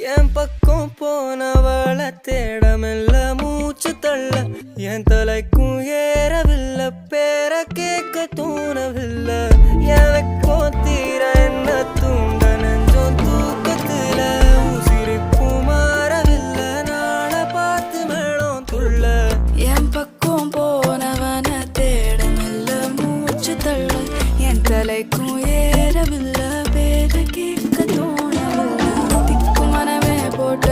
என் பக்கம் போனவள தேடமில்ல மூச்சு தள்ள என் தலைக்கும் ஏறவில்லை பேர கேட்க தோணவில்லை எனக்கும் தீர என்ன தூண்ட நெஞ்சோம் தூக்கத்துல உசிரிப்பும் மாறவில்லை நாளை பார்த்து மேளம் துள்ள என் பக்கம் போனவன தேடமில்ல மூச்சு தள்ள என் தலைக்கும் ஏறவில்லை பேர கேட்க தோணவில்லை திக்கு மனமே போட்ட